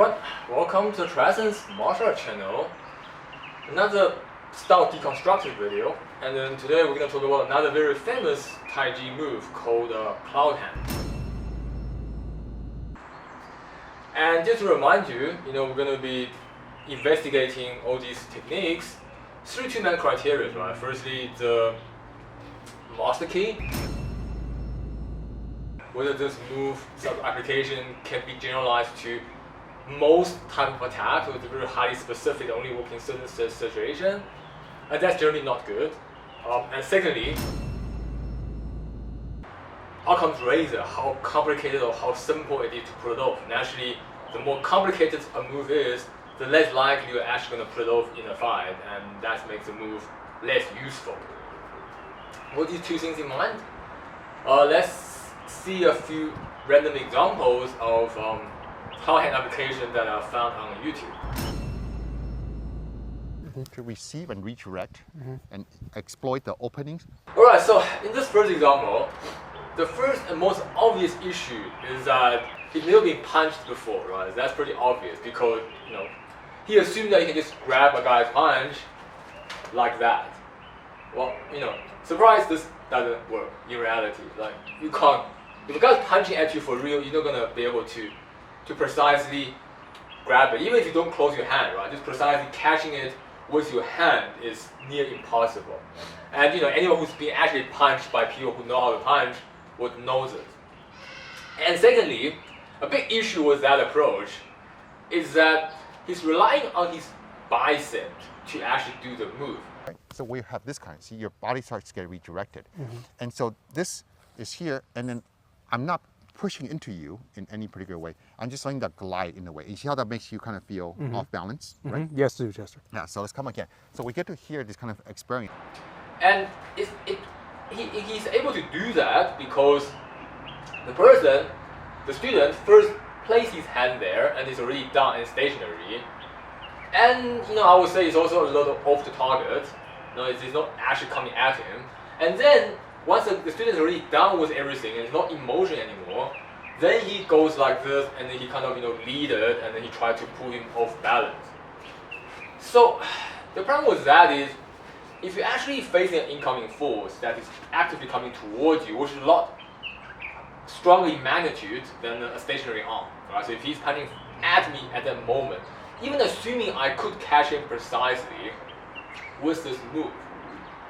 everyone, welcome to TriEssence martial art channel. Another style deconstructed video, and then today we're going to talk about another very famous Taichi move called cloud hand. And just to remind you, we're going to be investigating all these techniques through two main criteria, right? Firstly, the master key, whether this move application can be generalized to most type of attack, so it's very highly specific, only working in certain situation, and that's generally not good. And secondly, outcomes razor, how complicated or how simple it is to pull it off. Naturally, the more complicated a move is, the less likely you're actually going to pull it off in a fight, and that makes the move less useful. With these two things in mind, let's see a few random examples of cloud hand applications that are found on YouTube. To receive and redirect and exploit the openings. Alright, so in this first example, the first and most obvious issue is that he's never been punched before, right? That's pretty obvious because he assumed that he can just grab a guy's punch like that. Well, surprise, this doesn't work in reality. Like, you can't. If a guy's punching at you for real, you're not gonna be able to precisely grab it. Even if you don't close your hand, right? Just precisely catching it with your hand is near impossible. And anyone who's been actually punched by people who know how to punch would know this. And secondly, a big issue with that approach is that he's relying on his bicep to actually do the move. Right. So we have this kind. See, your body starts to get redirected. And so this is here, and then I'm not pushing into you in any particular way. I'm just letting that glide in a way. You see how that makes you kind of feel off balance, right? Yes, sir. Yes, sir. Yeah, so let's come again. So we get to hear this kind of experience. And he's able to do that because the student first places his hand there and is already down and stationary. And I would say it's also a little off the target. It's not actually coming at him. And then once the student is already done with everything and it's not in motion anymore, then he goes like this and then he kind of lead it and then he tries to pull him off balance. So the problem with that is, if you're actually facing an incoming force that is actively coming towards you, which is a lot stronger in magnitude than a stationary arm, right? So if he's punching at me at that moment, even assuming I could catch him precisely with this move,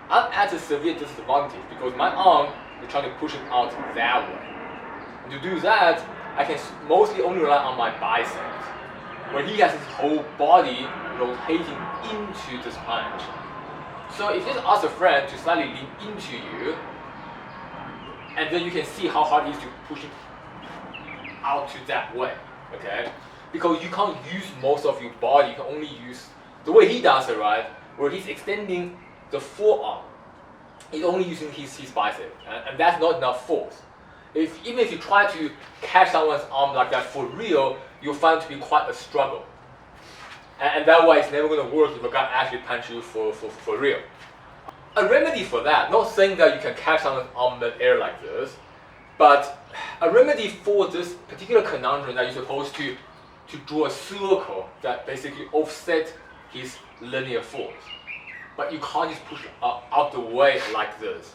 I'm at a severe disadvantage because my arm is trying to push him out that way. And to do that, I can mostly only rely on my biceps, where he has his whole body rotating into this punch. So if you just ask a friend to slightly lean into you, and then you can see how hard it is to push him out to that way, okay? Because you can't use most of your body, you can only use the way he does it, right? Where he's extending the forearm, he's only using his bicep, and that's not enough force. Even if you try to catch someone's arm like that for real, you'll find it to be quite a struggle. And that way it's never going to work if a guy actually punches you for real. A remedy for that, not saying that you can catch someone's arm in the air like this, but a remedy for this particular conundrum that you're supposed to draw a circle that basically offset his linear force. But you can't just push out the way like this.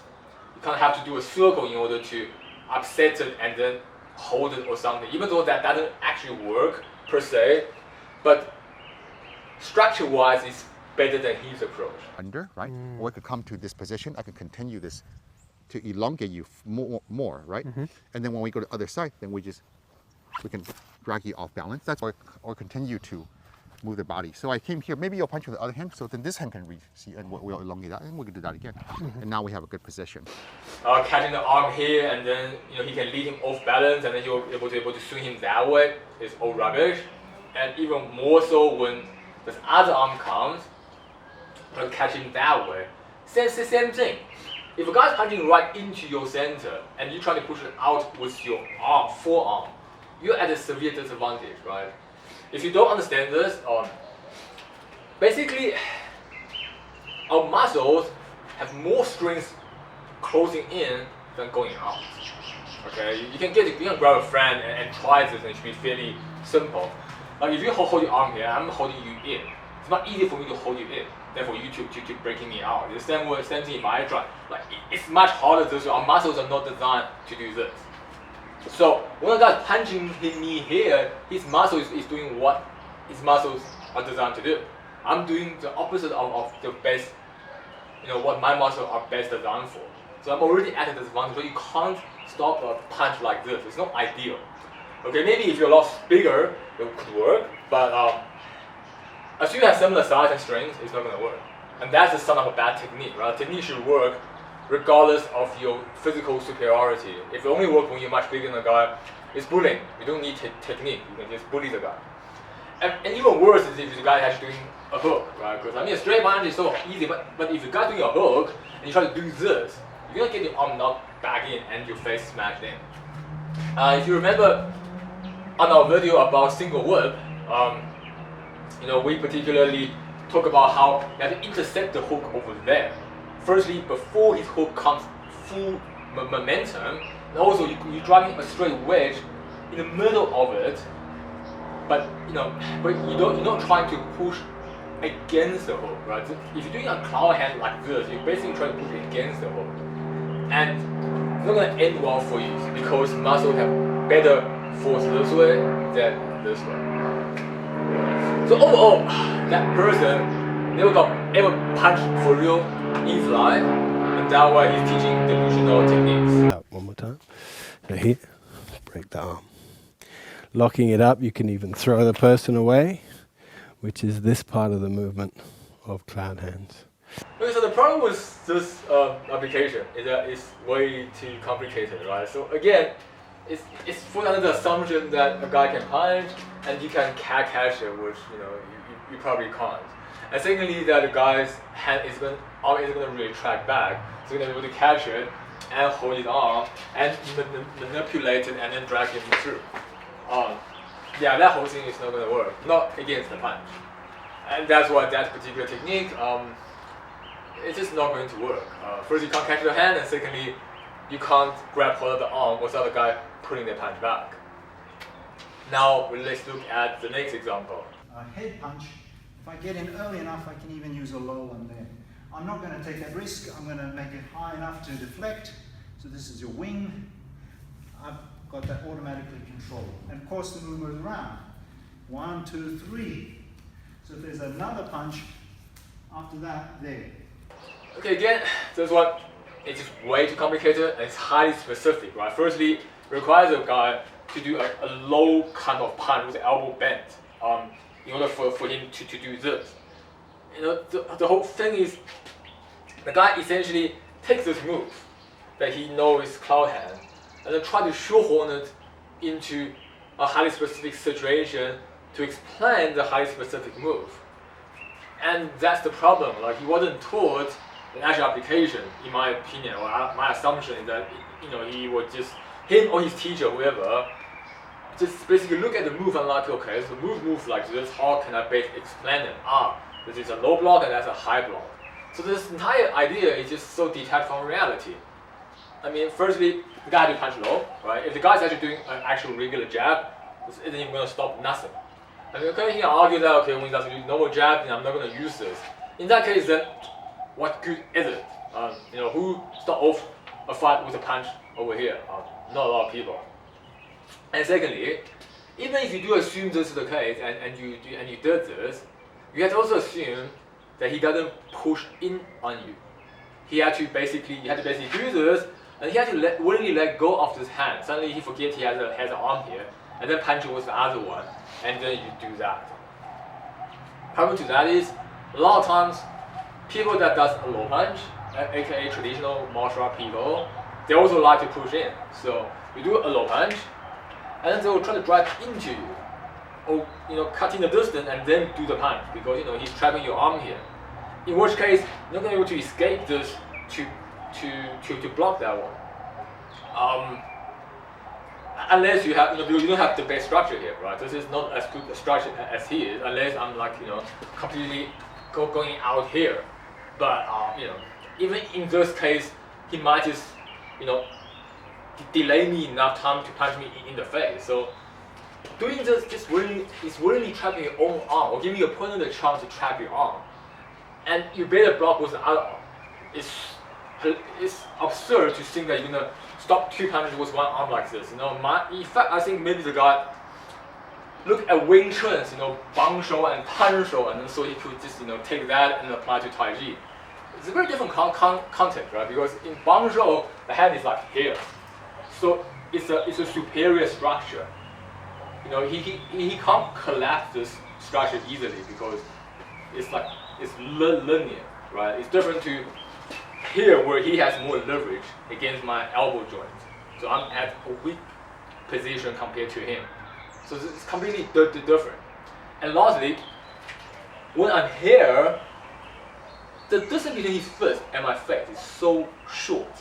You kind of have to do a circle in order to upset it and then hold it or something. Even though that doesn't actually work per se, but structure-wise, it's better than his approach. Under, right? Or I could come to this position. I could continue this to elongate you more, right? And then when we go to the other side, then we can drag you off balance. That's or continue to move the body. So I came here, maybe you'll punch with the other hand, so then this hand can reach, see, and we'll elongate that, and we can do that again. And now we have a good position. Catching the arm here, and then he can lead him off balance, and then you're able to swing him that way is all rubbish. And even more so when this other arm comes, but catch him that way. Same thing. If a guy's punching right into your center, and you try to push it out with your forearm, you're at a severe disadvantage, right? If you don't understand this, basically our muscles have more strength closing in than going out. Okay, you can grab a friend and try this, and it should be fairly simple. Like if you hold your arm here, I'm holding you in. It's much easier for me to hold you in than for you to breaking me out. The same thing if I try. Like it's much harder to do. Our muscles are not designed to do this. So when a guy's punching me here, his muscle is doing what his muscles are designed to do. I'm doing the opposite of the best, what my muscles are best designed for. So I'm already at a disadvantage. So you can't stop a punch like this. It's not ideal. Okay, maybe if you're a lot bigger, it could work, but as you have similar size and strength, it's not going to work. And that's the sign of a bad technique, right? Technique should work regardless of your physical superiority. If it only works when you're much bigger than a guy, it's bullying. You don't need technique. You can just bully the guy. And even worse is if the guy is actually doing a hook, right? Because a straight punch is so easy, but if the guy's doing a hook and you try to do this, you're gonna get your arm knocked back in and your face smashed in. If you remember on our video about single whip, we particularly talk about how you have to intercept the hook over there. Firstly, before his hook comes full momentum, and also you're driving a straight wedge in the middle of it, but you're not trying to push against the hook, right? So if you're doing a claw hand like this, you're basically trying to push against the hook, and it's not going to end well for you because muscles have better force this way than this way. So overall, that person never got ever punched for real in his life, and that's why he's teaching delusional techniques. One more time. So here, break the arm. Locking it up, you can even throw the person away, which is this part of the movement of clown hands. Okay, so the problem with this application is that it's way too complicated, right? So again, it's put under the assumption that a guy can punch and you can catch it, which you probably can't. And secondly, that the guy's arm isn't going to really track back, so you're going to be able to catch it and hold his arm and manipulate it and then drag him through. That whole thing is not going to work, not against the punch. And that's why that particular technique, it's just not going to work. First, you can't catch the hand, and secondly, you can't grab hold of the arm without the guy putting the punch back. Now, let's look at the next example. A head punch, if I get in early enough, I can even use a low one there. I'm not going to take that risk. I'm going to make it high enough to deflect. So this is your wing. I've got that automatically controlled. And of course, the movement moves around. 1, 2, 3. So if there's another punch, after that, there. Okay, again, this one is just way too complicated and it's highly specific, right? Firstly, it requires a guy to do a low kind of punch with the elbow bent in order for him to do this. The whole thing is the guy essentially takes this move that he knows is cloud hand and then try to shoehorn it into a highly specific situation to explain the highly specific move. And that's the problem. Like, he wasn't taught an actual application, in my opinion, or my assumption is that he would just, him or his teacher, whoever, just basically look at the move and like, okay, so the move moves like this, how can I best explain it? This is a low block and that's a high block. So this entire idea is just so detached from reality. Firstly, the guy had to punch low, right? If the guy's actually doing an actual regular jab, this isn't even going to stop nothing. Okay, he can argue that, okay, when he does do normal jab, then I'm not going to use this. In that case, then, what good is it? Who start off a fight with a punch over here? Not a lot of people. And secondly, even if you do assume this is the case and you did this, you have to also assume that he doesn't push in on you. You had to basically do this, and he had to willingly let go of this hand. Suddenly he forgets he has an arm here, and then punch you with the other one, and then you do that. Problem to that is, a lot of times, people that does a low punch, aka traditional martial art people, they also like to push in. So you do a low punch, and then they will try to drive into you, or cutting the distance and then do the punch because he's trapping your arm here. In which case, you're not going to be able to escape this to block that one. Unless you have, you don't have the base structure here, right? This is not as good a structure as he is, unless I'm like, completely going out here. But even in this case, he might just, delay me enough time to punch me in the face. So doing this just really is really trapping your own arm or giving your opponent a chance to trap your arm. And you better block with the other arm. It's absurd to think that you're gonna stop 2 punches with one arm like this. In fact, I think maybe the guy look at Wing Chun's, bang shou and pan shou, and so he could just, take that and apply to Taichi. It's a very different context, right? Because in bang shou, the hand is like here, so it's a superior structure. He can't collapse this structure easily because it's linear, right? It's different to here where he has more leverage against my elbow joint. So I'm at a weak position compared to him. So it's completely different. And lastly, when I'm here, the distance between his fist and my face is so short.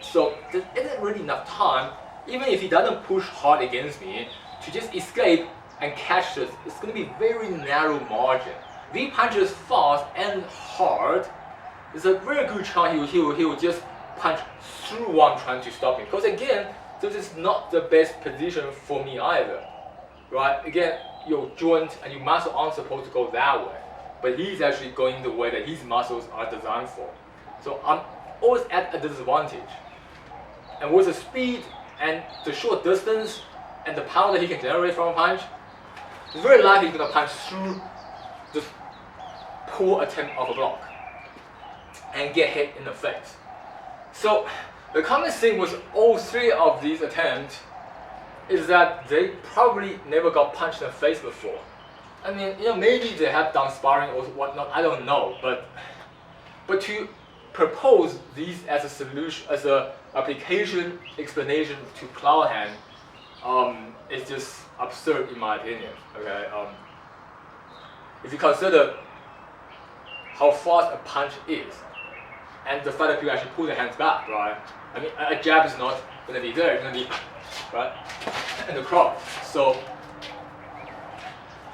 So there isn't really enough time, even if he doesn't push hard against me, to just escape and catch this. It's going to be very narrow margin. If he punches fast and hard, there's a very good chance he will just punch through what I'm trying to stop him. Because again, this is not the best position for me either, right? Again, your joint and your muscle aren't supposed to go that way, but he's actually going the way that his muscles are designed for. So I'm always at a disadvantage. And with the speed and the short distance and the power that he can generate from a punch, it's very likely he's going to punch through this poor attempt of a block and get hit in the face. So the common thing with all three of these attempts is that they probably never got punched in the face before. I mean, maybe they have done sparring or whatnot, I don't know, but to propose these as a solution, as a application explanation to cloud hand, is just absurd in my opinion. Okay, if you consider how fast a punch is, and the fact that people actually pull their hands back, right? I mean, a jab is not going to be there, it's going to be, right, and the cross. So,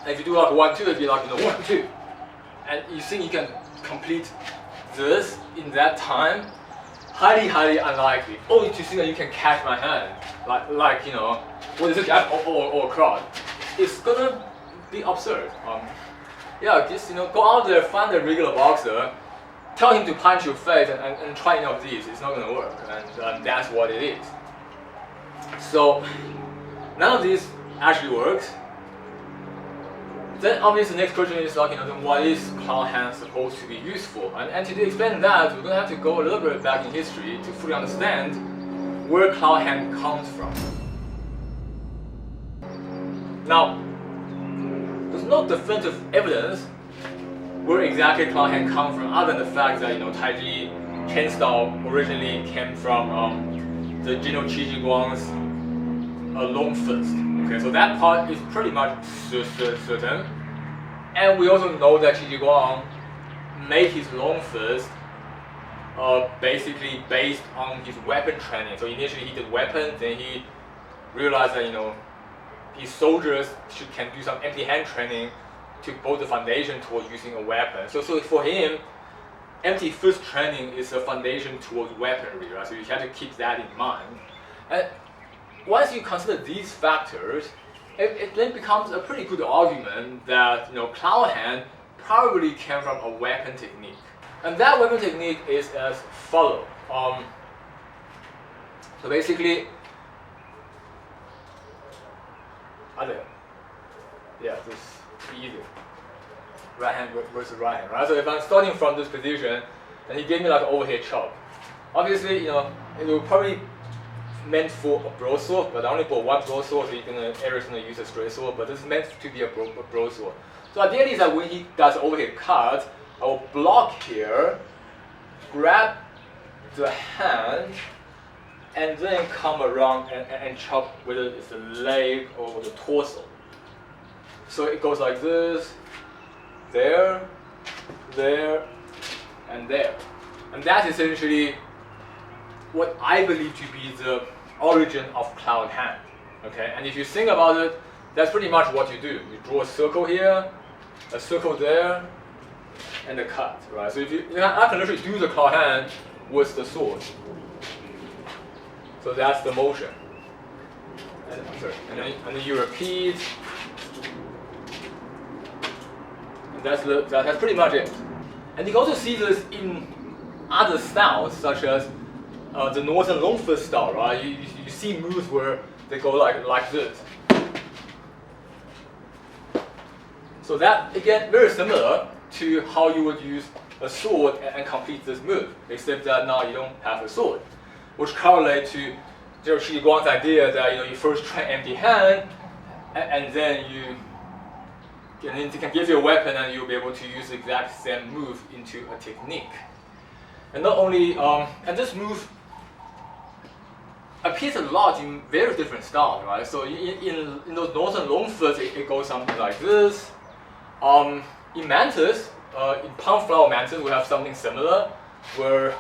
if you do like 1-2, it'd be like 1-2, and you think you can complete this in that time? Highly, highly unlikely. Only to think that you can catch my hand, like what is a jab or a cross? It's gonna be absurd. Just go out there, find a regular boxer. Tell him to punch your face and try any of these. It's not going to work, and that's what it is. So none of these actually works. Then obviously the next question is then what is cloud hand supposed to be used for? And to explain that, we're going to have to go a little bit back in history to fully understand where cloud hand comes from. Now, there's no definitive evidence where exactly cloud hand comes from, other than the fact that Taichi Chen style originally came from the Jino Qijiguang's long fist. Okay, so that part is pretty much certain. And we also know that Qijiguang made his long fist basically based on his weapon training. So initially he did weapons, then he realized that his soldiers can do some empty hand training to build the foundation towards using a weapon. So for him, empty fist training is a foundation towards weaponry, right? So you have to keep that in mind. And once you consider these factors, it then becomes a pretty good argument that cloud hand probably came from a weapon technique. And that weapon technique is as follows. So basically, this easy. Right hand versus right hand, right? So if I'm starting from this position, and he gave me like an overhead chop, obviously, it will probably meant for a broadsword, but I only bought one broadsword, so Eric's gonna use a straight sword, but this is meant to be a broadsword. So the idea is that when he does overhead cut, I will block here, grab the hand, and then come around and chop whether it's the leg or the torso. So it goes like this, there, and there. And that's essentially what I believe to be the origin of cloud hand. Okay, and if you think about it, that's pretty much what you do. You draw a circle here, a circle there, and a cut, right? So I can literally do the cloud hand with the sword. So that's the motion. and then you repeat. And that's pretty much it. And you can also see this in other styles, such as the Northern long fist style, right? You see moves where they go like this. So that, again, very similar to how you would use a sword and complete this move, except that now you don't have a sword, which correlates to Zhou Qiguang's idea that you first train empty hand, and then you can give you a weapon and you'll be able to use the exact same move into a technique. And not only, and this move appears a lot in very different styles, right? So in those Northern long fists, it goes something like this. In Mantis, in palm flower Mantis, we have something similar, where it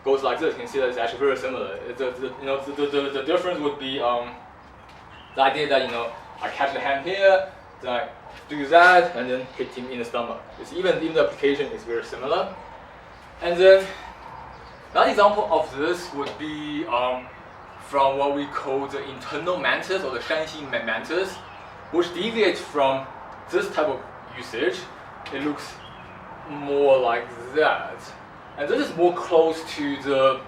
goes like this. You can see that it's actually very similar. The difference would be the idea that I catch the hand here, then I do that, and then hit him in the stomach. Even the application is very similar. And then another example of this would be from what we call the internal mantis or the Shanxi mantis, which deviates from this type of usage. It looks more like that. And this is more close to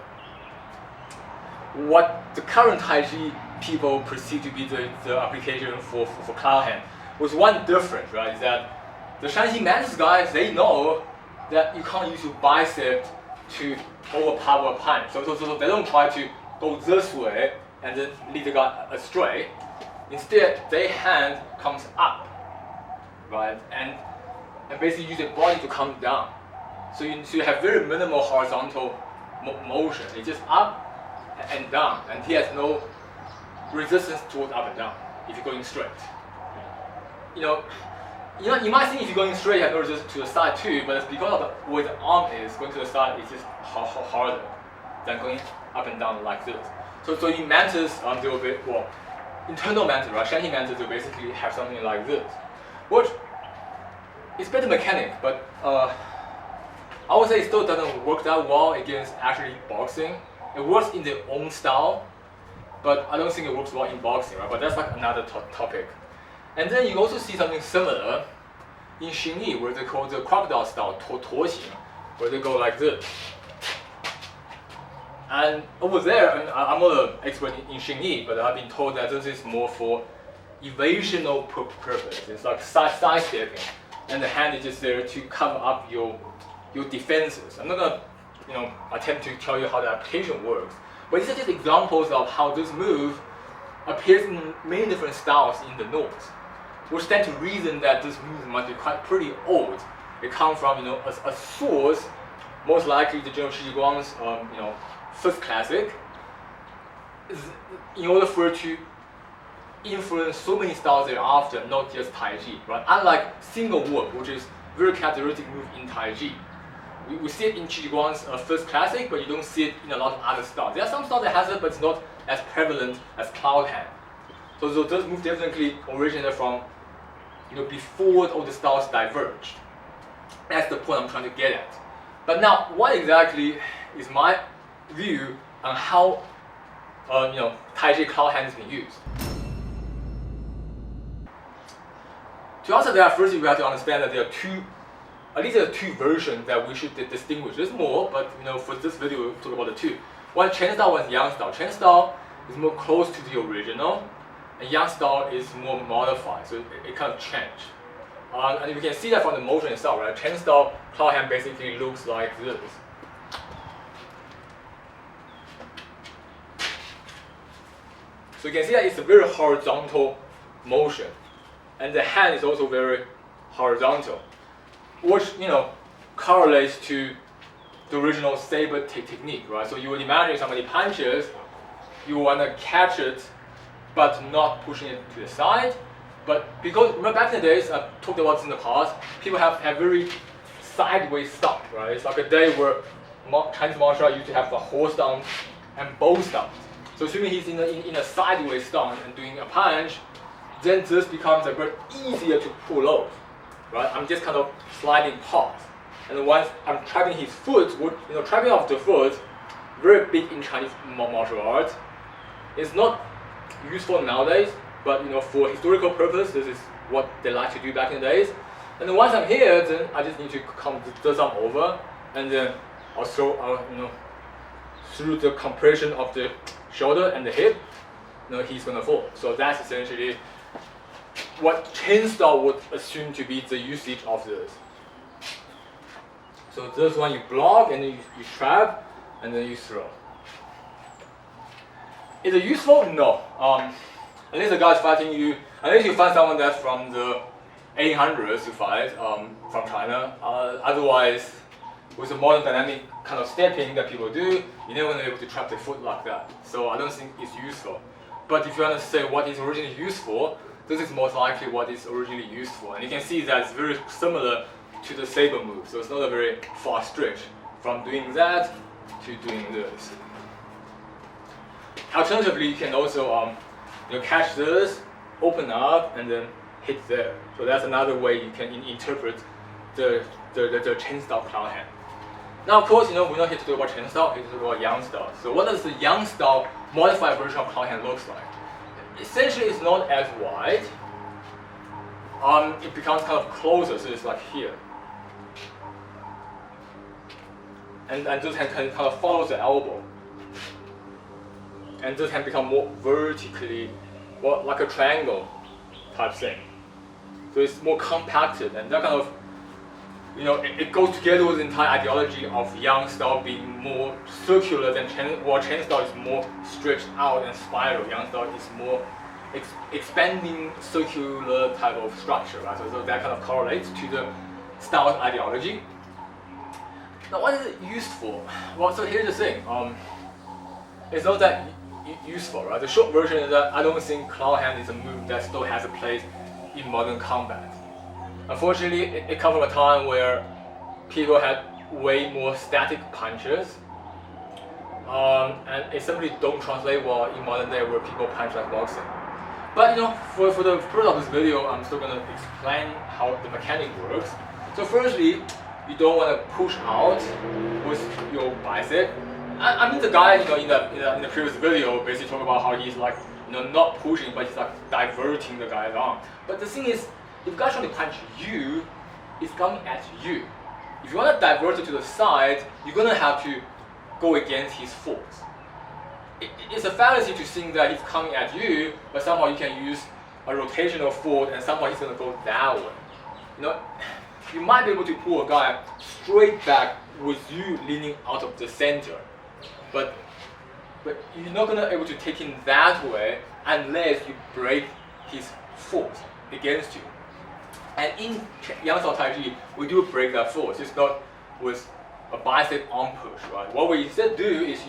what the current Taichi people perceive to be the application for cloud hand. With one difference, right, is that the Shanxi mantis guys, they know that you can't use your bicep to overpower a punch. So they don't try to go this way and then lead the guy astray. Instead, their hand comes up, right, and basically use their body to come down. So you have very minimal horizontal motion. It's just up and down, and he has no resistance towards up and down if you're going straight. You might think if you're going straight, you have no resistance to the side too, but it's because of the way the arm is going to the side. It's just harder than going up and down like this. So in mantis, they will be internal mantis, right? Shanxi mantis will basically have something like this, which is better mechanic, but I would say it still doesn't work that well against actually boxing. It works in their own style, but I don't think it works well in boxing, right? But that's like another topic. And then you also see something similar in Xingyi, where they call the crocodile style, Tuoxing, where they go like this. And over there, I'm not an expert in Xingyi, but I've been told that this is more for evasional purpose. It's like sidestepping, and the hand is just there to cover up your defenses. I'm not gonna attempt to tell you how the application works, but these are just examples of how this move appears in many different styles in the North, which tend to reason that this move must be pretty old. It comes from a source, most likely the Zhou Qiguang's fifth classic. In order for it to influence so many styles thereafter, not just Taichi, right? Unlike single whoop, which is very characteristic move in Taichi. We see it in Qiguang's first classic, but you don't see it in a lot of other styles. There are some styles that has it, but it's not as prevalent as cloud hand. So this move definitely originated from before all the styles diverged. That's the point I'm trying to get at. But now, what exactly is my view on how Taichi cloud hand has been used? To answer that, first you have to understand that there are two versions that we should distinguish. There's more, but for this video we'll talk about the two. One Chen style, one Yang style. Chen style is more close to the original, and Yang style is more modified, so it kind of changed. And you can see that from the motion itself, right? Chen style cloud hand basically looks like this. So you can see that it's a very horizontal motion, and the hand is also very horizontal, which correlates to the original saber technique, right? So you would imagine somebody punches, you want to catch it, but not pushing it to the side. But because remember back in the days, I've talked about this in the past, people have very sideways stance, right? It's like a day where Chinese martial art used to have a horse stance and bow stance. So assuming he's in a sideways stance and doing a punch, then this becomes a very easier to pull off, right? I'm just kind of sliding past, and once I'm trapping his foot, trapping off the foot, very big in Chinese martial arts. It's not useful nowadays, but for historical purpose, this is what they like to do back in the days. And then once I'm here, then I just need to come the thumb over, and then I'll throw out, through the compression of the shoulder and the hip, he's gonna fall. So that's essentially what Chen style would assume to be the usage of this. So this one you block, and then you trap, and then you throw. Is it useful? No. Unless the guy's fighting you, unless you find someone that's from the 1800s to fight from China. Otherwise, with the modern dynamic kind of stepping that people do, you're never going to be able to trap the foot like that. So I don't think it's useful. But if you want to say what is originally useful, this is most likely what is originally used for. And you can see that it's very similar to the saber move. So it's not a very far stretch from doing that to doing this. Alternatively, you can also catch this, open up, and then hit there. So that's another way you can interpret the Chen style cloud hand. Now, of course, we're not here to talk about Chen style, we're here to talk about Yang style. So what does the Yang style modified version of cloud hand looks like? Essentially, it's not as wide. It becomes kind of closer, so it's like here. And this hand kind of follows the elbow. And this hand become more vertically, well, like a triangle type thing. So it's more compacted, and that kind of, it goes together with the entire ideology of Yang style being more circular than Chen, while Chen style is more stretched out and spiral. Yang style is more expanding circular type of structure, right? So that kind of correlates to the style's ideology. Now, what is it used for? Well, so here's the thing. It's not that useful, right? The short version is that I don't think cloud hand is a move that still has a place in modern combat. Unfortunately, it comes from a time where people had way more static punches, and it simply don't translate well in modern day where people punch like boxing. But for the purpose of this video, I'm still going to explain how the mechanic works. So firstly, you don't want to push out with your bicep. I mean, the guy in the previous video basically talked about how he's like not pushing, but he's like diverting the guy's arm. But the thing is, if the guy's trying to punch you, it's coming at you. If you want to divert it to the side, you're gonna have to go against his force. It's a fallacy to think that he's coming at you, but somehow you can use a rotational force and somehow he's gonna go that way. You might be able to pull a guy straight back with you leaning out of the center, but you're not gonna be able to take him that way unless you break his force against you. And in Yang style Taichi, we do break that force. It's not with a bicep arm push, right? What we instead do is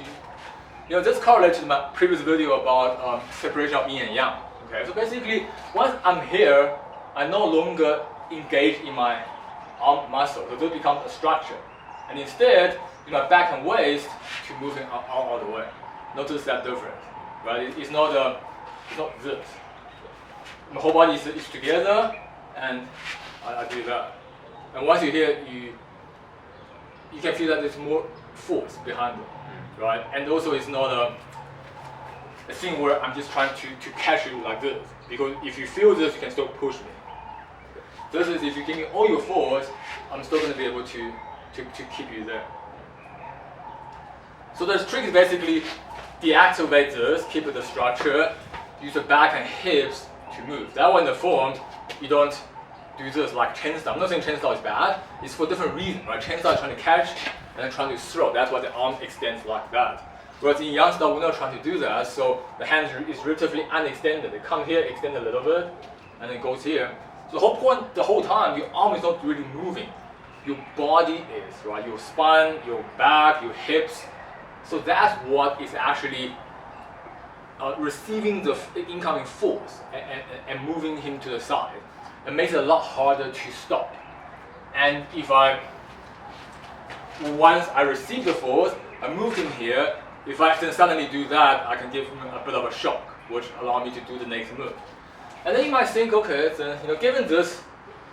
this correlates to my previous video about separation of yin and yang. Okay, so basically, once I'm here, I no longer engage in my arm muscle, so those become a structure. And instead, my back and waist to moving all the way. Notice that difference, right? It's not this. My whole body is together, and I do that. And once you're here, you can feel that there's more force behind it, right? And also, it's not a thing where I'm just trying to catch you like this. Because if you feel this, you can still push me. This is if you give me all your force, I'm still going to be able to keep you there. So the trick is basically deactivate this, keep the structure, use the back and hips to move. That way in the form, you don't do this like Chen style. I'm not saying Chen style is bad, it's for different reasons, right? Chen style is trying to catch and then trying to throw. That's why the arm extends like that. Whereas in Yang style, we're not trying to do that, so the hand is relatively unextended. It comes here, extend a little bit, and then goes here. So the whole point, the whole time, your arm is not really moving. Your body is, right? Your spine, your back, your hips. So that's what is actually receiving the incoming force and moving him to the side. It makes it a lot harder to stop. And if once I receive the force, I move him here. If I then suddenly do that, I can give him a bit of a shock, which allows me to do the next move. And then you might think, okay, then, given this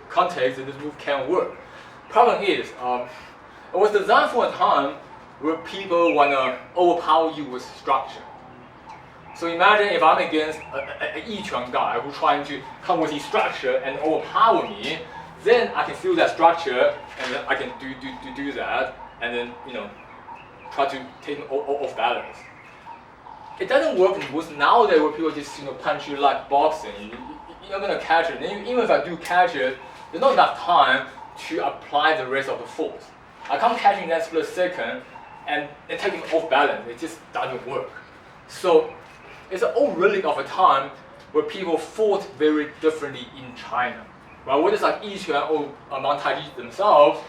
context, this move can work. Problem is, it was designed for a time where people want to overpower you with structure. So imagine if I'm against a Yiquan guy who's trying to come with his structure and overpower me, then I can feel that structure and then I can do that and then try to take him off balance. It doesn't work in boots nowadays where people just punch you like boxing. You're not gonna catch it. And even if I do catch it, there's not enough time to apply the rest of the force. I can't catch him in that split second and take him off balance. It just doesn't work. So it's an old relic of a time where people fought very differently in China. Right? Whether it's like Yiquan or among Taichi themselves,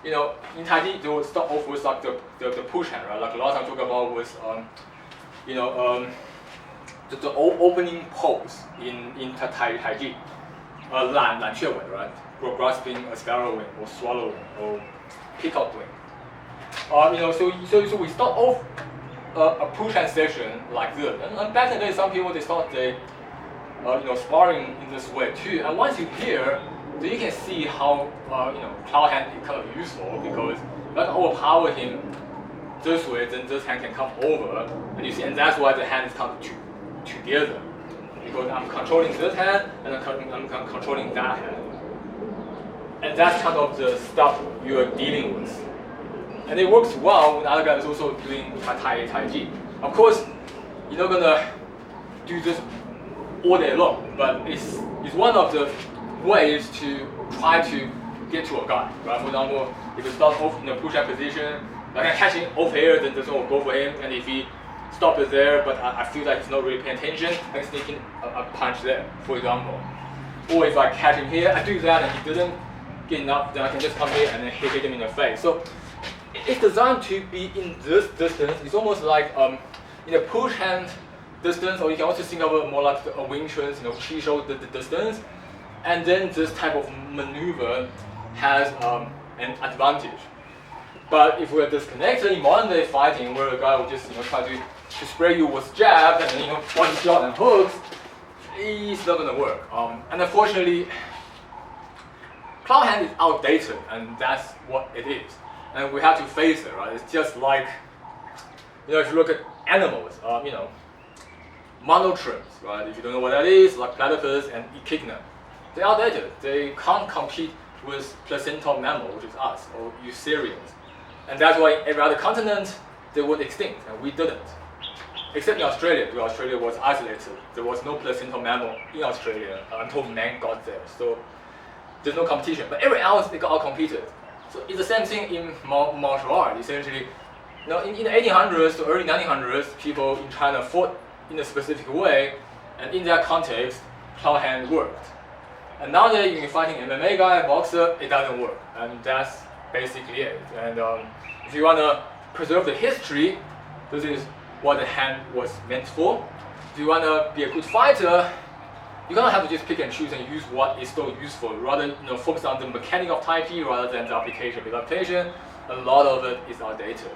in Taichi they will start off with like the push hand, right? Like a lot of time talk about was the opening pose in Taichi, 懒雀尾, right? Grasping a sparrow wing or swallow wing or peacock wing. So we start off a push hand session like this. And back in the day, some people they start sparring in this way too. And once you hear, then you can see how cloud hand is kind of useful because if I can overpower him this way, then this hand can come over, and you see, and that's why the hands come together because I'm controlling this hand and I'm controlling that hand, and that's kind of the stuff you are dealing with. And it works well when other guys also doing Taichi. Of course, you're not gonna do this all day long, but it's one of the ways to try to get to a guy, right? For example, if you start off in a push-up position, I can catch him off here, then just go for him, and if he stops there, but I feel like he's not really paying attention, I can sneak in a punch there, for example. Or if I catch him here, I do that and he didn't get enough, then I can just come here and then hit him in the face. So it's designed to be in this distance. It's almost like in a push hand distance, or you can also think of it more like a Wing Chun, Chi Shou the distance. And then this type of maneuver has an advantage. But if we're disconnected in modern day fighting, where a guy will just try to spray you with jabs and then body shot and hooks, it's not gonna work. And unfortunately, cloud hand is outdated, and that's what it is. And we have to face it, right? It's just like, if you look at animals, monotrims, right? If you don't know what that is, like platypus and echidna, they're outdated. They can't compete with placental mammal, which is us, or eutherians. And that's why in every other continent, they went extinct, and we didn't. Except in Australia, because Australia was isolated. There was no placental mammal in Australia until man got there. So there's no competition. But everywhere else, they got out-competed. So it's the same thing in martial art. Essentially, in the 1800s to early 1900s, people in China fought in a specific way, and in that context, cloud hand worked. And nowadays, you're fighting MMA guy, boxer, it doesn't work, and that's basically it. And if you want to preserve the history, this is what the hand was meant for. If you want to be a good fighter, you're gonna have to just pick and choose and use what is still useful, rather focus on the mechanic of Taipei rather than the application. Because application, a lot of it is outdated.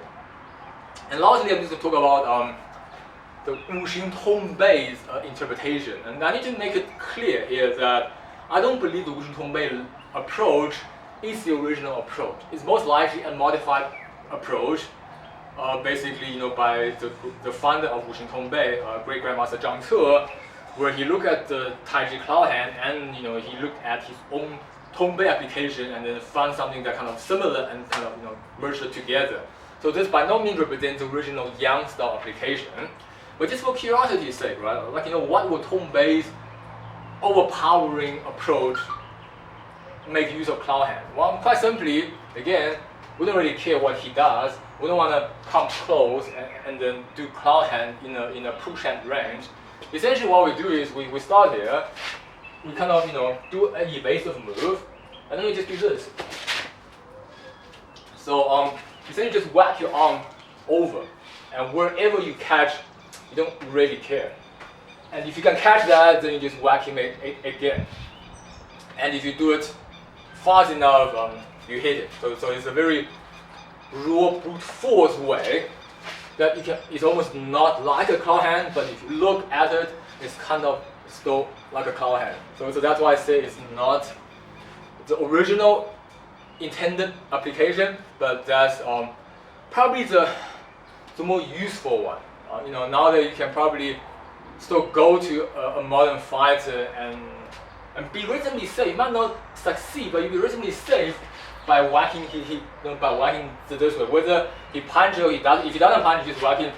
And lastly, I'm just going to talk about the Wuxing Tongbei's interpretation. And I need to make it clear here that I don't believe the Wuxing Tongbei approach is the original approach. It's most likely a modified approach, basically by the founder of Wuxing Tongbei, great grandmaster Zhang Ce, where he looked at the Taichi cloud hand and he looked at his own Tongbei application and then found something that kind of similar and kind of merged it together. So this by no means represents the original Yang style application, but just for curiosity's sake, right? Like what would Tongbei's overpowering approach make use of cloud hand? Well, quite simply, again, we don't really care what he does. We don't want to come close and then do cloud hand in a push hand range. Essentially, what we do is we start here, we kind of do an evasive move, and then we just do this. So essentially, just whack your arm over, and wherever you catch, you don't really care. And if you can catch that, then you just whack him again. And if you do it fast enough, you hit it. So it's a very raw brute force way that it's almost not like a cloud hand, but if you look at it, it's kind of still like a cloud hand. So that's why I say it's not the original intended application, but that's probably the more useful one. Nowadays you can probably still go to a modern fighter and be reasonably safe. You might not succeed, but you'll be reasonably safe by whacking this way. Whether he punches or he doesn't. If he doesn't punch, you just whack him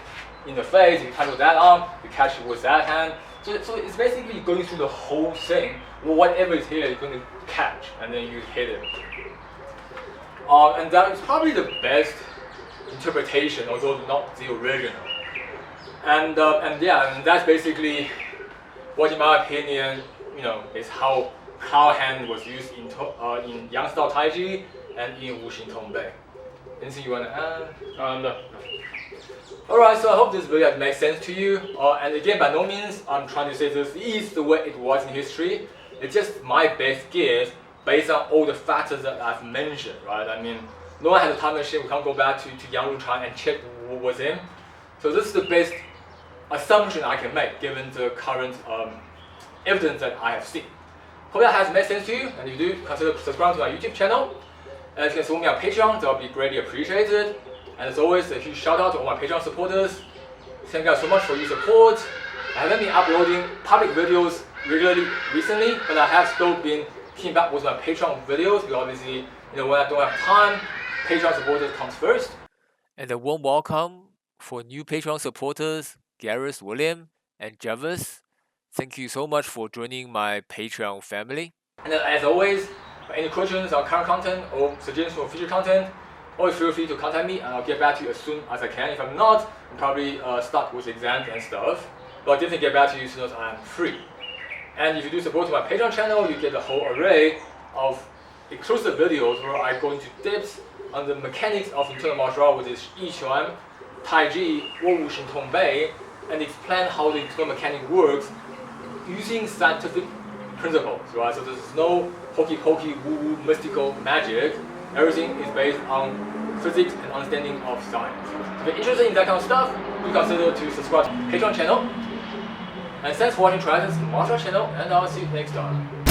in the face. You punch with that arm, you catch it with that hand. So it's basically going through the whole thing. Whatever is here, you're going to catch, and then you hit it. And that is probably the best interpretation, although not the original. And that's basically what, in my opinion, is how Cloud Hand was used in Yang style Taichi and in Wushin Tongbei. Anything you want to add? No. Alright, so I hope this video makes sense to you. And again, by no means I'm trying to say this is the way it was in history. It's just my best guess based on all the factors that I've mentioned, right? I mean, no one has a time machine. We can't go back to Yang Ruchang and check what was him. So this is the best assumption I can make given the current evidence that I have seen. Hope that has made sense to you, and if you do, consider subscribing to my YouTube channel. And if you can support me on Patreon, that would be greatly appreciated. And as always, a huge shout out to all my Patreon supporters. Thank you guys so much for your support. I haven't been uploading public videos regularly recently, but I have still been keeping up with my Patreon videos because obviously, when I don't have time, Patreon supporters comes first. And a warm welcome for new Patreon supporters, Gareth William and Jarvis. Thank you so much for joining my Patreon family. And as always, any questions on current content or suggestions for future content, always feel free to contact me and I'll get back to you as soon as I can. If I'm not, I'm probably stuck with exams and stuff. But I'll definitely get back to you as soon as I'm free. And if you do support my Patreon channel, you get a whole array of exclusive videos where I go into depth on the mechanics of internal martial art, which is Yiquan, Taichi, or Wushin Tongbei, and explain how the internal mechanic works using scientific principles, right? So there's no hokey-pokey, woo-woo, mystical magic. Everything is based on physics and understanding of science. If you're interested in that kind of stuff, do consider to subscribe to the Patreon channel. And thanks for watching TriEssence martial art channel, and I'll see you next time.